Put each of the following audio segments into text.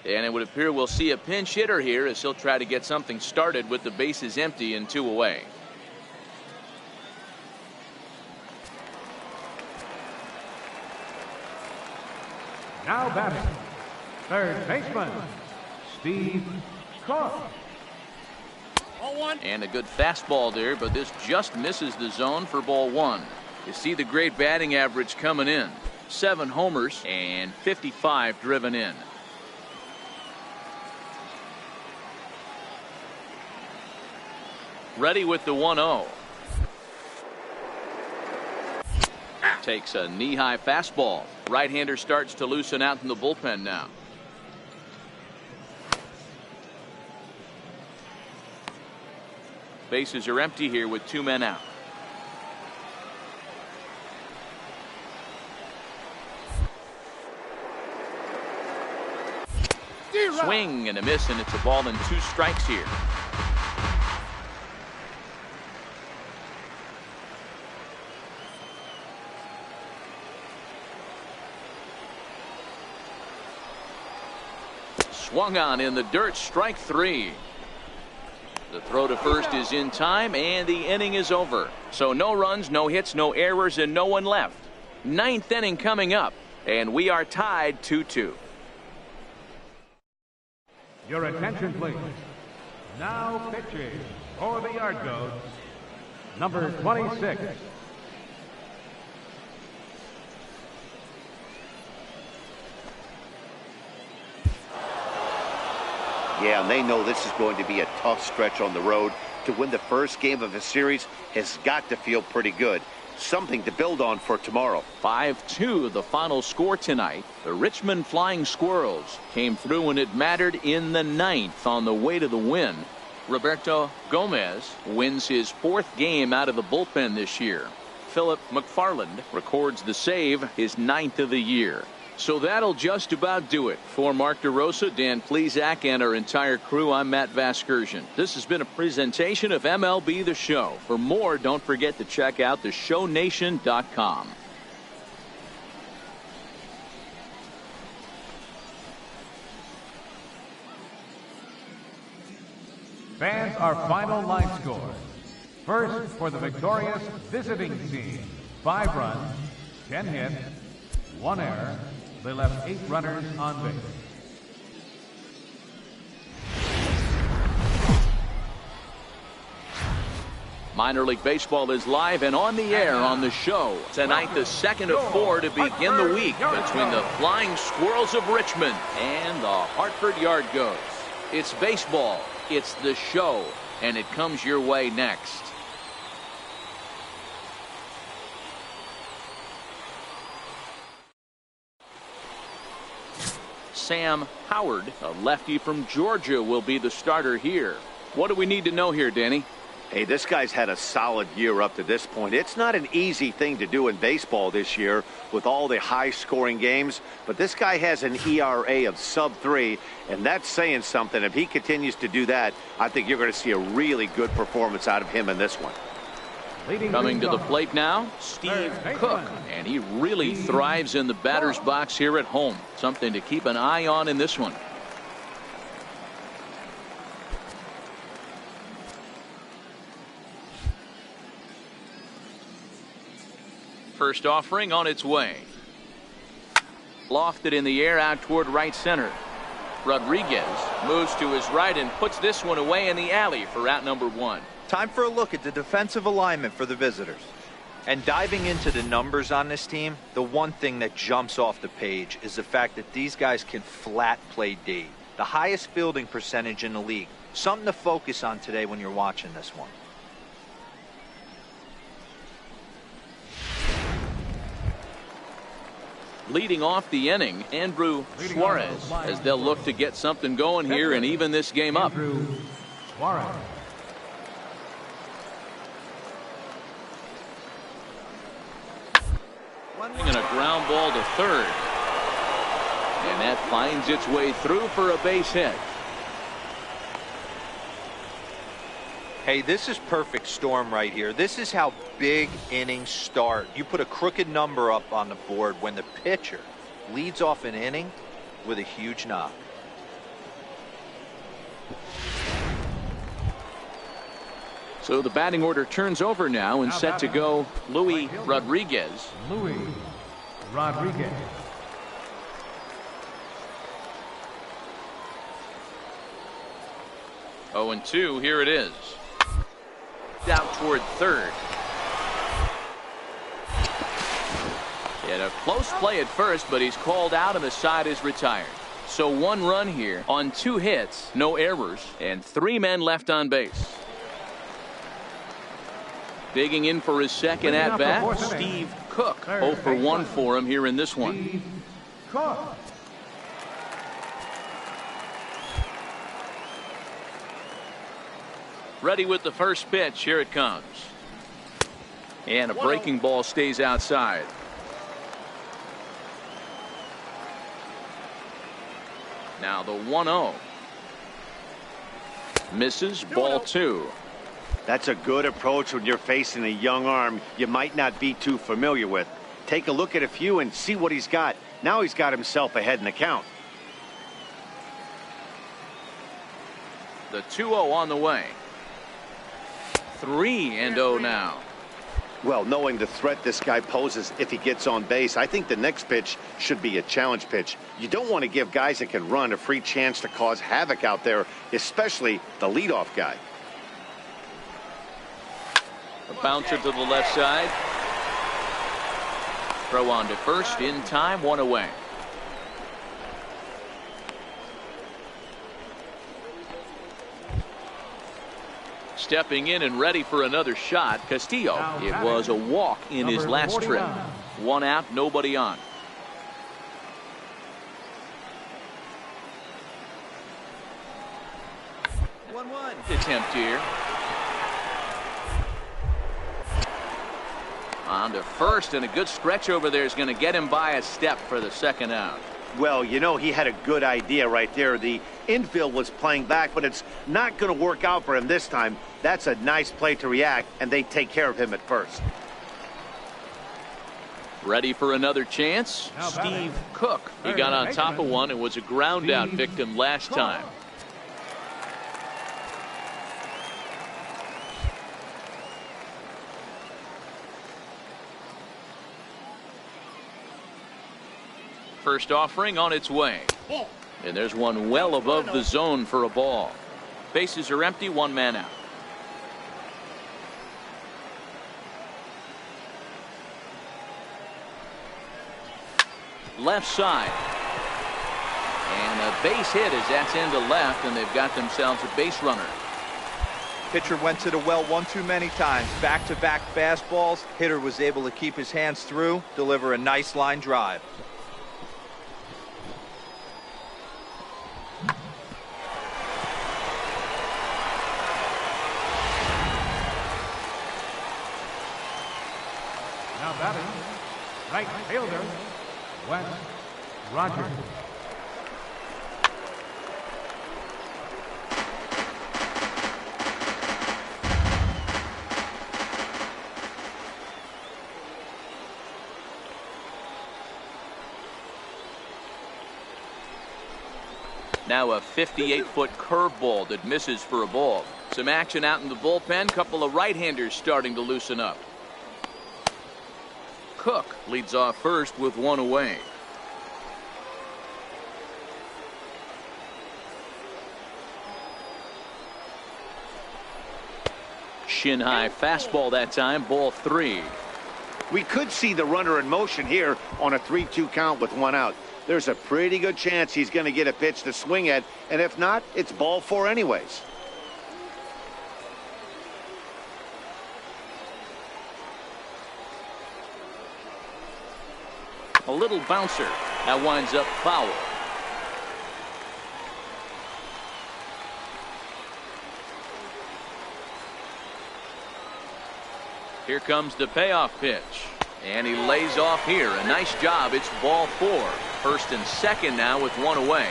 And it would appear we'll see a pinch hitter here as he'll try to get something started with the bases empty and 2 away. Now batting, third baseman, Steve Clark. And a good fastball there, but this just misses the zone for ball 1. You see the great batting average coming in. 7 homers and 55 driven in. Ready with the 1-0. Takes a knee-high fastball. Right-hander starts to loosen out in the bullpen now. Bases are empty here with 2 men out. Swing and a miss, and it's a ball and 2 strikes here. Swung on in the dirt, strike 3. The throw to first is in time, and the inning is over. So no runs, no hits, no errors, and no one left. 9th inning coming up, and we are tied 2-2. Your attention, please. Now pitching for the Yard Goats, number 26. Yeah, and they know this is going to be a tough stretch on the road. To win the first game of a series has got to feel pretty good. Something to build on for tomorrow. 5-2 the final score tonight. The Richmond Flying Squirrels came through when it mattered in the 9th on the way to the win. Roberto Gomez wins his 4th game out of the bullpen this year. Philip McFarland records the save, his 9th of the year. So that'll just about do it. For Mark DeRosa, Dan Plesac, and our entire crew, I'm Matt Vasgersian. This has been a presentation of MLB The Show. For more, don't forget to check out theshownation.com. Fans, our final line score. First, for the victorious visiting team, 5 runs, 10 hits, 1 error. They left 8 runners on base. Minor League Baseball is live and on the air on the show. Tonight, the second of 4 to begin the week between the Flying Squirrels of Richmond and the Hartford Yard Goats. It's baseball, it's the show, and it comes your way next. Sam Howard, a lefty from Georgia, will be the starter here. What do we need to know here, Danny? Hey, this guy's had a solid year up to this point. It's not an easy thing to do in baseball this year with all the high-scoring games, but this guy has an ERA of sub-3, and that's saying something. If he continues to do that, I think you're going to see a really good performance out of him in this one. Coming to the plate now, Steve Cook, and he really thrives in the batter's box here at home. Something to keep an eye on in this one. First offering on its way. Lofted in the air out toward right center. Rodriguez moves to his right and puts this one away in the alley for out number 1. Time for a look at the defensive alignment for the visitors. And diving into the numbers on this team, the one thing that jumps off the page is the fact that these guys can flat play D. The highest fielding percentage in the league. Something to focus on today when you're watching this one. Leading off the inning, Andrew Suarez, as they'll look to get something going here and even this game up. Suarez. And a ground ball to third. And that finds its way through for a base hit. Hey, this is perfect storm right here. This is how big innings start. You put a crooked number up on the board when the pitcher leads off an inning with a huge knock. So the batting order turns over now and set to go Luis Rodriguez. Luis Rodriguez. Oh, and 2, here it is. Out toward third. He had a close play at first, but he's called out and the side is retired. So 1 run here on 2 hits, no errors, and 3 men left on base. Digging in for his second at bat, Steve Cook. 0 for 1 for him here in this one. Steve Cook. Ready with the first pitch. Here it comes. And a breaking ball stays outside. Now the 1-0. Misses, ball 2. That's a good approach when you're facing a young arm you might not be too familiar with. Take a look at a few and see what he's got. Now he's got himself ahead in the count. The 2-0 on the way. 3-0 now. Well, knowing the threat this guy poses if he gets on base, I think the next pitch should be a challenge pitch. You don't want to give guys that can run a free chance to cause havoc out there, especially the leadoff guy. A bouncer to the left side. Throw on to first in time, 1 away. Stepping in and ready for another shot, Castillo. It was a walk in his last trip. 1 out, nobody on. Attempt here. On to first, and a good stretch over there is going to get him by a step for the second out. Well, you know, he had a good idea right there. The infield was playing back, but it's not going to work out for him this time. That's a nice play to react, and they take care of him at first. Ready for another chance? Steve Cook. He got on top of one and was a ground out victim last time. First offering on its way. And there's one well above the zone for a ball. Bases are empty, 1 man out. left side. And a base hit as that's into left, and they've got themselves a base runner. Pitcher went to the well one too many times. Back-to-back fastballs. Hitter was able to keep his hands through, deliver a nice line drive. Now batting, right fielder, Wes Rogers. Now a 58-foot curveball that misses for a ball. Some action out in the bullpen. Couple of right-handers starting to loosen up. Cook leads off first with one away. Shin high fastball that time, ball 3. We could see the runner in motion here on a 3-2 count with one out. There's a pretty good chance he's going to get a pitch to swing at, and if not, it's ball 4 anyways. A little bouncer that winds up foul. Here comes the payoff pitch, and he lays off here. A nice job. It's ball 4. First and second now with one away.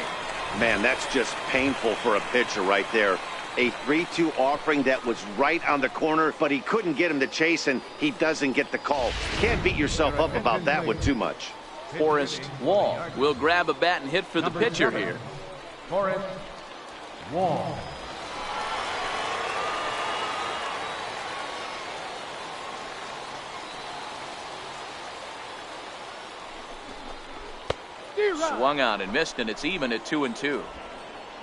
Man, that's just painful for a pitcher right there. A 3-2 offering that was right on the corner, but he couldn't get him to chase, and he doesn't get the call. Can't beat yourself up about that one too much. Forrest Wall will grab a bat and hit for the pitcher here. Forrest Wall. Swung out and missed, and it's even at 2-2.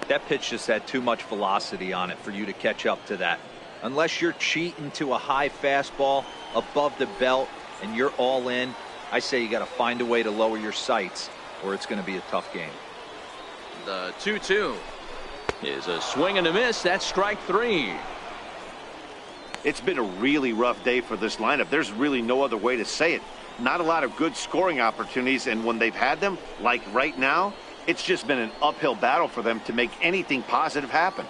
That pitch just had too much velocity on it for you to catch up to that. Unless you're cheating to a high fastball above the belt and you're all in, I say you got to find a way to lower your sights, or it's going to be a tough game. The 2-2 is a swing and a miss. That's strike 3. It's been a really rough day for this lineup. There's really no other way to say it. Not a lot of good scoring opportunities, and when they've had them, like right now, it's just been an uphill battle for them to make anything positive happen.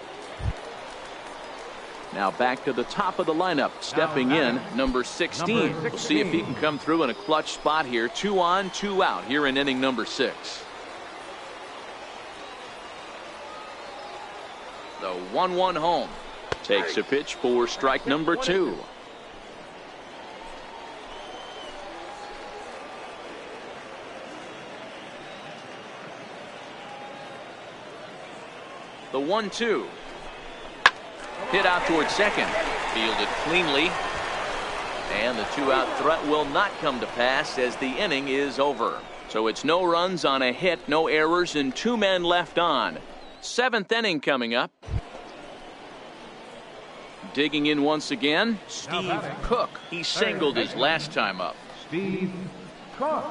Now back to the top of the lineup. Stepping in, number 16. We'll see if he can come through in a clutch spot here. 2 on, 2 out here in inning number 6. The 1-1 home. Takes a pitch for strike number 2. The 1-2. Hit out towards second. Fielded cleanly. And the 2-out threat will not come to pass as the inning is over. So it's no runs on a hit, no errors, and 2 men left on. 7th inning coming up. Digging in once again, Steve Cook. He singled his last time up. Steve Cook.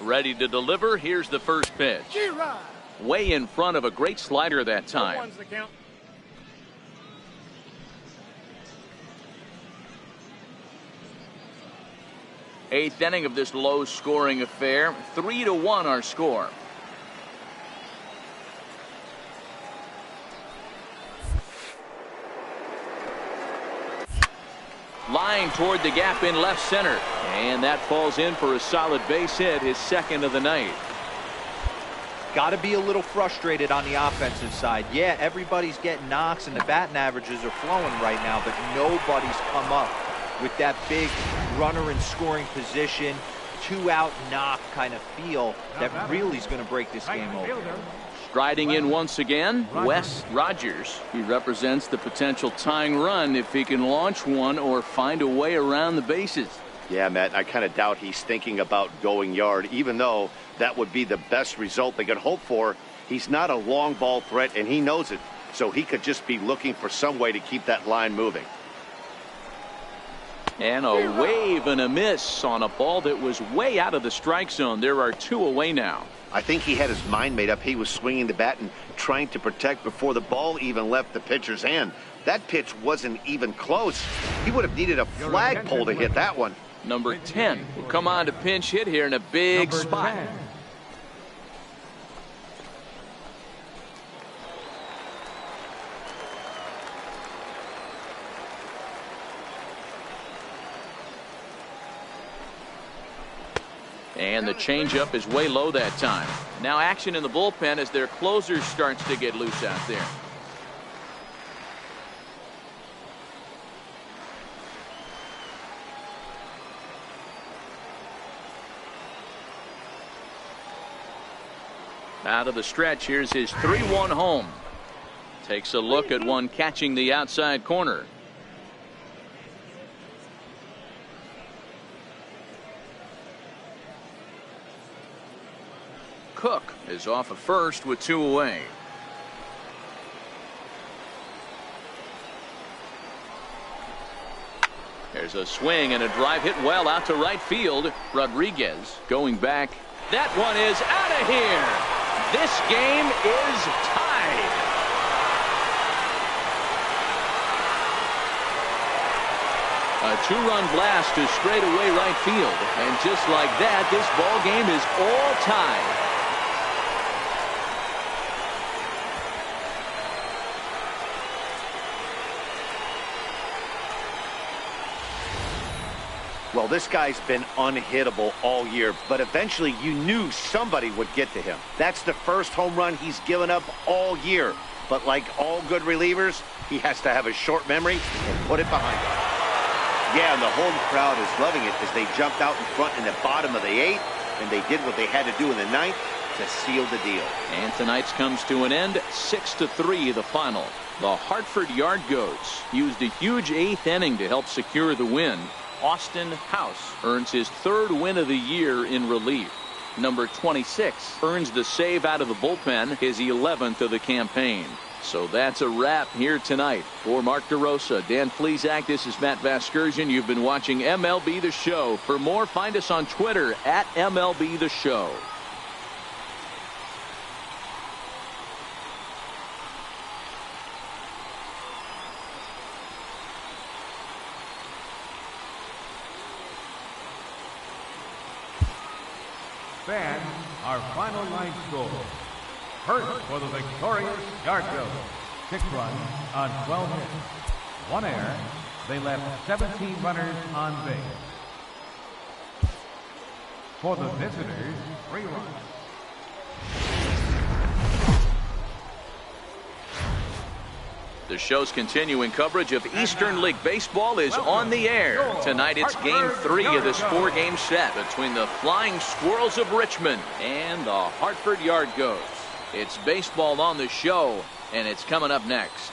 Ready to deliver. Here's the first pitch. Way in front of a great slider that time. 8th inning of this low-scoring affair. 3-1 our score. Line toward the gap in left center. And that falls in for a solid base hit, his second of the night. Got to be a little frustrated on the offensive side. Yeah, everybody's getting knocks and the batting averages are flowing right now, but nobody's come up with that big runner in scoring position, 2-out knock kind of feel that really is going to break this game over. Striding in once again, Wes Rogers. He represents the potential tying run if he can launch one or find a way around the bases. Yeah, Matt, I kind of doubt he's thinking about going yard, even though that would be the best result they could hope for. He's not a long ball threat, and he knows it. so he could just be looking for some way to keep that line moving. And a wave and a miss on a ball that was way out of the strike zone. There are 2 away now. I think he had his mind made up. He was swinging the bat and trying to protect before the ball even left the pitcher's hand. That pitch wasn't even close. He would have needed a flagpole to hit that one. Number 10 will come on to pinch hit here in a big spot. 10. And the changeup is way low that time. Now action in the bullpen as their closer starts to get loose out there. Out of the stretch, here's his 3-1 home. Takes a look at one catching the outside corner. Cook is off at first with 2 away. There's a swing and a drive hit well out to right field. Rodriguez going back. That one is out of here. This game is tied. A 2-run blast to straightaway right field. And just like that, this ball game is all tied. Well, this guy's been unhittable all year, but eventually you knew somebody would get to him. That's the first home run he's given up all year. But like all good relievers, he has to have a short memory and put it behind him. Yeah, and the home crowd is loving it as they jumped out in front in the bottom of the 8th, and they did what they had to do in the 9th to seal the deal. And tonight's comes to an end, 6-3 the final. The Hartford Yard Goats used a huge 8th inning to help secure the win. Austin House earns his 3rd win of the year in relief. Number 26 earns the save out of the bullpen, his 11th of the campaign. So that's a wrap here tonight. For Mark DeRosa, Dan Plesac, this is Matt Vasgersian. You've been watching MLB The Show. For more, find us on Twitter at MLB The Show. Fans, our final line score. First for the victorious Yard Goats. 6 runs on 12 hits. 1 error. They left 17 runners on base. For the visitors, 3 runs. The show's continuing coverage of Eastern League Baseball is on the air. Tonight it's Game 3 of this 4-game set between the Flying Squirrels of Richmond and the Hartford Yard Goats. It's baseball on the show, and it's coming up next.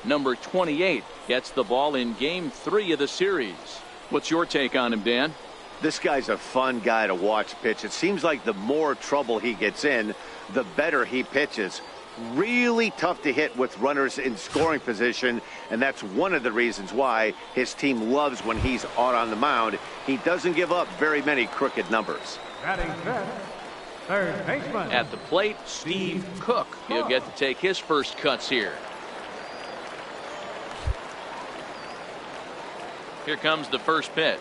Number 28 gets the ball in Game 3 of the series. What's your take on him, Dan? This guy's a fun guy to watch pitch. It seems like the more trouble he gets in, the better he pitches. Really tough to hit with runners in scoring position, and that's one of the reasons why his team loves when he's out on the mound. He doesn't give up very many crooked numbers. Batting fifth, third baseman. At the plate, Steve Cook. He'll get to take his first cuts here. Here comes the first pitch.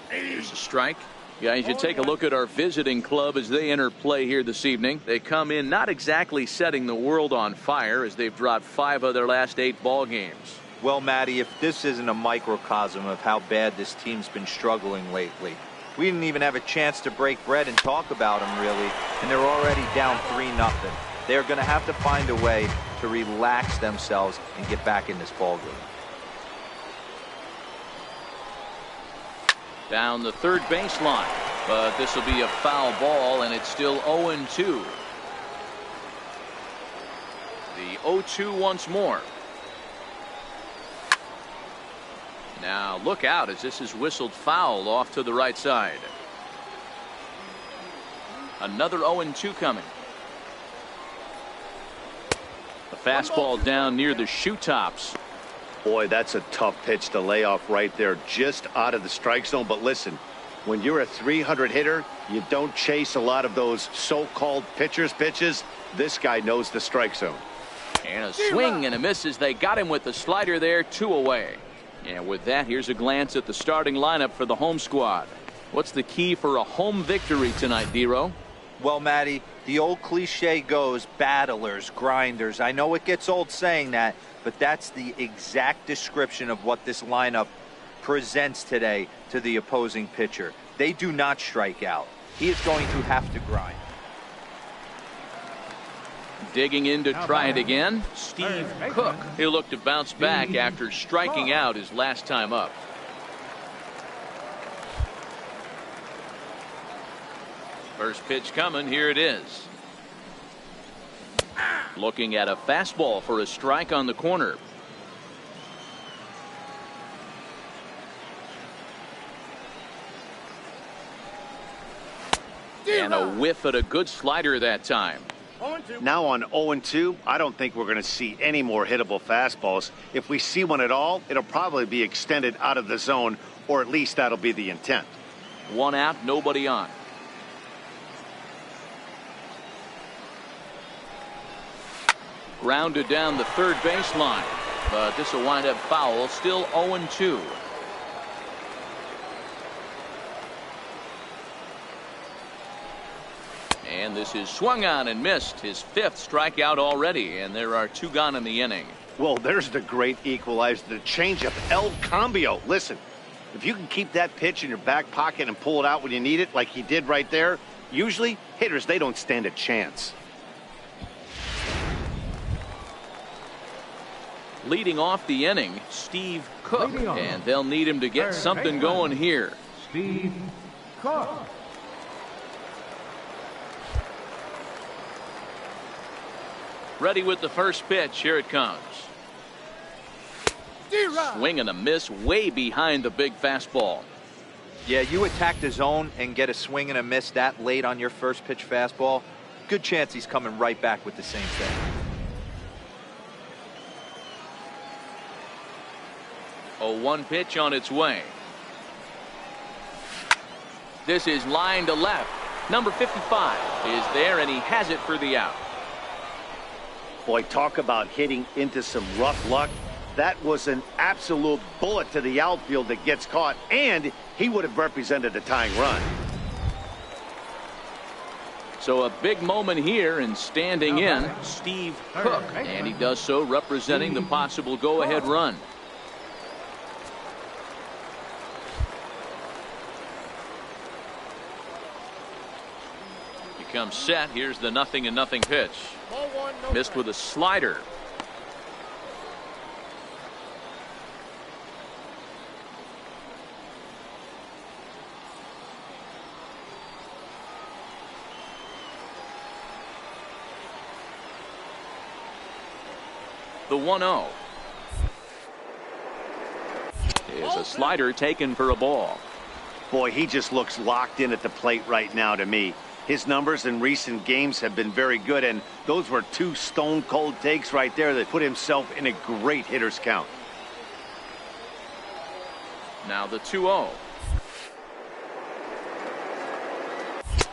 Here's a strike. Guys, you take a look at our visiting club as they enter play here this evening. They come in not exactly setting the world on fire as they've dropped 5 of their last 8 ball games. Well, Matty, if this isn't a microcosm of how bad this team's been struggling lately. We didn't even have a chance to break bread and talk about them, really, and they're already down 3-0. They're going to have to find a way to relax themselves and get back in this ball game. Down the third baseline, but this will be a foul ball, and it's still 0-2. The 0-2 once more. Now look out as this is whistled foul off to the right side. Another 0-2 coming. The fastball down near the shoe tops. Boy, that's a tough pitch to lay off right there, just out of the strike zone. But listen, when you're a 300 hitter, you don't chase a lot of those so-called pitcher's pitches. This guy knows the strike zone. And a swing and a miss as they got him with the slider there, 2 away. And with that, here's a glance at the starting lineup for the home squad. What's the key for a home victory tonight, D-Row? Well, Matty, the old cliche goes battlers, grinders. I know it gets old saying that, but that's the exact description of what this lineup presents today to the opposing pitcher. They do not strike out. He is going to have to grind. Digging in to try it again, Steve Cook. He'll look to bounce back after striking out his last time up. First pitch coming, here it is. Looking at a fastball for a strike on the corner. And a whiff at a good slider that time. Now on 0-2, I don't think we're going to see any more hittable fastballs. If we see one at all, it'll probably be extended out of the zone, or at least that'll be the intent. 1 out, nobody on. Grounded down the third baseline, but this will wind up foul. Still 0-2. And this is swung on and missed. His 5th strikeout already, and there are 2 gone in the inning. Well, there's the great equalizer, the changeup, El Cambio. Listen, if you can keep that pitch in your back pocket and pull it out when you need it, like he did right there, usually hitters, they don't stand a chance. Leading off the inning, Steve Cook, and they'll need him to get something going here. Steve Cook. Ready with the first pitch. Here it comes. Swing and a miss way behind the big fastball. Yeah, you attack the zone and get a swing and a miss that late on your first pitch fastball. Good chance he's coming right back with the same thing. A 1 pitch on its way. This is line to left. Number 55 is there, and he has it for the out. Boy, talk about hitting into some rough luck. That was an absolute bullet to the outfield that gets caught, and he would have represented a tying run. So a big moment here, and standing in, Steve Cook, and he does so representing the possible go-ahead run. Comes set. Here's the 0-0 pitch. Missed with a slider. The 1-0 is a slider taken for a ball. Boy, he just looks locked in at the plate right now to me. His numbers in recent games have been very good, and those were 2 stone-cold takes right there that put himself in a great hitter's count. Now the 2-0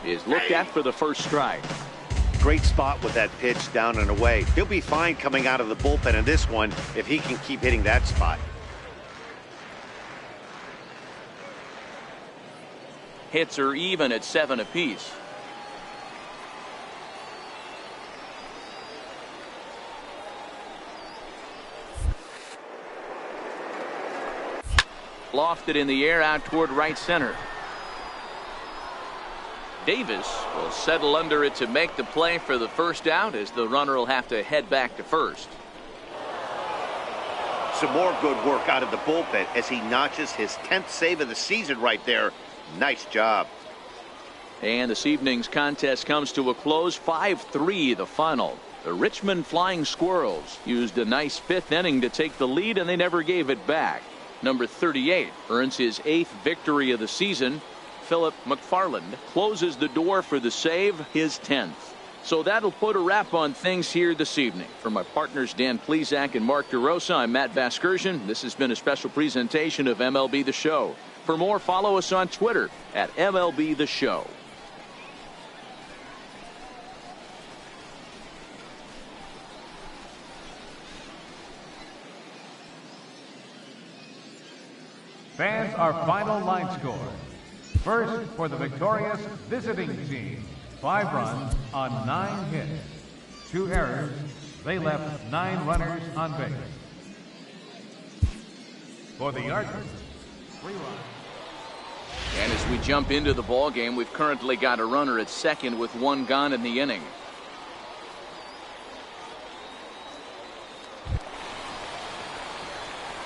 is looked at for the first strike. Great spot with that pitch down and away. He'll be fine coming out of the bullpen in this one if he can keep hitting that spot. Hits are even at 7 apiece. Lofted in the air out toward right center. Davis will settle under it to make the play for the first out, as the runner will have to head back to first. Some more good work out of the bullpen as he notches his 10th save of the season right there. Nice job. And this evening's contest comes to a close. 5-3 the final. The Richmond Flying Squirrels used a nice 5th inning to take the lead, and they never gave it back. Number 38 earns his 8th victory of the season. Philip McFarland closes the door for the save, his 10th. So that'll put a wrap on things here this evening. For my partners Dan Plesac and Mark DeRosa, I'm Matt Vasgersian. This has been a special presentation of MLB The Show. For more, follow us on Twitter at MLB The Show. Fans, our final line score. First, for the victorious visiting team, 5 runs on 9 hits. 2 errors. They left 9 runners on base. For the Hartford, 3 runs. And as we jump into the ball game, we've currently got a runner at second with 1 gone in the inning.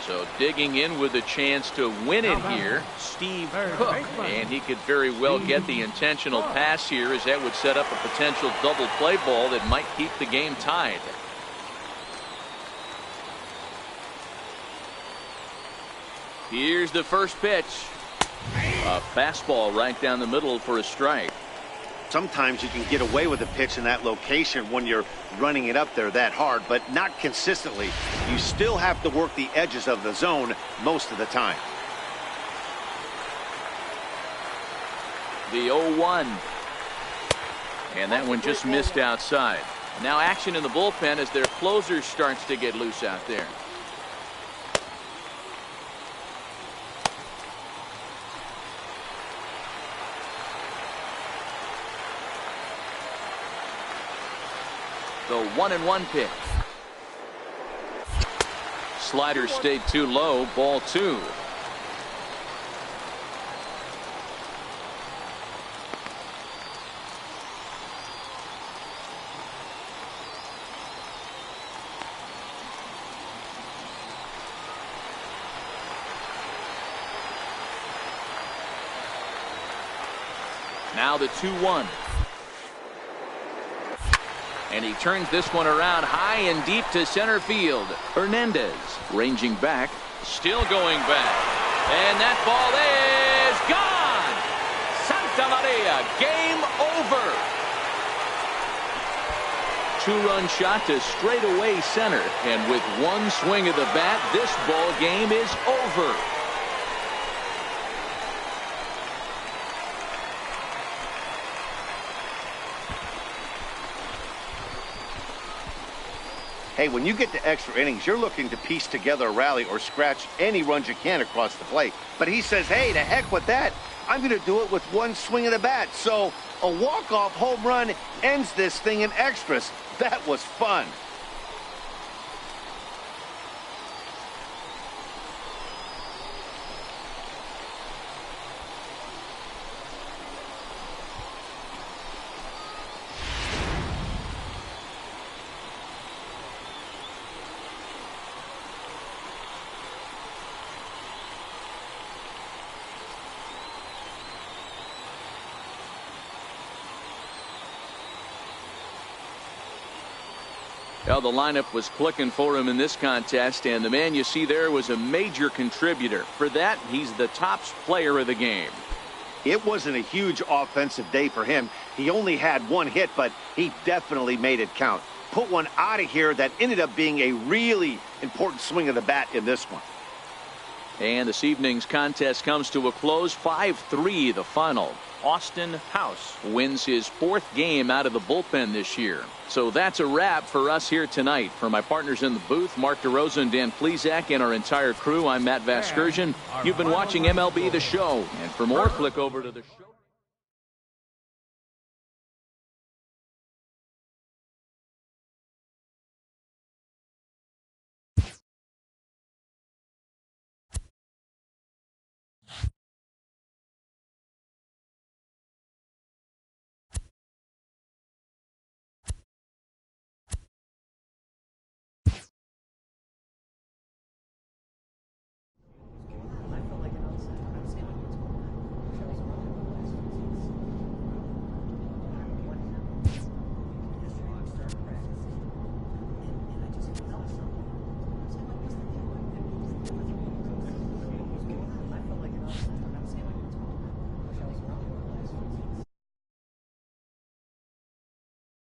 So digging in with a chance to win it here, Steve Cook. And he could very well get the intentional pass here, as that would set up a potential double play ball that might keep the game tied. Here's the first pitch. A fastball right down the middle for a strike. Sometimes you can get away with a pitch in that location when you're running it up there that hard, but not consistently. You still have to work the edges of the zone most of the time. The 0-1. And that one just missed outside. Now action in the bullpen as their closer starts to get loose out there. The 1-1 pitch. Slider stayed too low. Ball 2. Now the 2-1. And he turns this one around high and deep to center field. Hernandez ranging back, still going back. And that ball is gone. Santa Maria, game over. 2-run shot to straightaway center. And with one swing of the bat, this ball game is over. Hey, when you get to extra innings, you're looking to piece together a rally or scratch any runs you can across the plate. But he says, hey, to heck with that. I'm going to do it with one swing of the bat. So a walk-off home run ends this thing in extras. That was fun. Well, the lineup was clicking for him in this contest, and the man you see there was a major contributor. For that, he's the top player of the game. It wasn't a huge offensive day for him. He only had 1 hit, but he definitely made it count. Put one out of here that ended up being a really important swing of the bat in this one. And this evening's contest comes to a close. 5-3 the final. Austin House wins his 4th game out of the bullpen this year. So that's a wrap for us here tonight. For my partners in the booth, Mark DeRosa and Dan Plesac, and our entire crew, I'm Matt Vasgersian. You've been watching MLB The Show. And for more, click over to the show.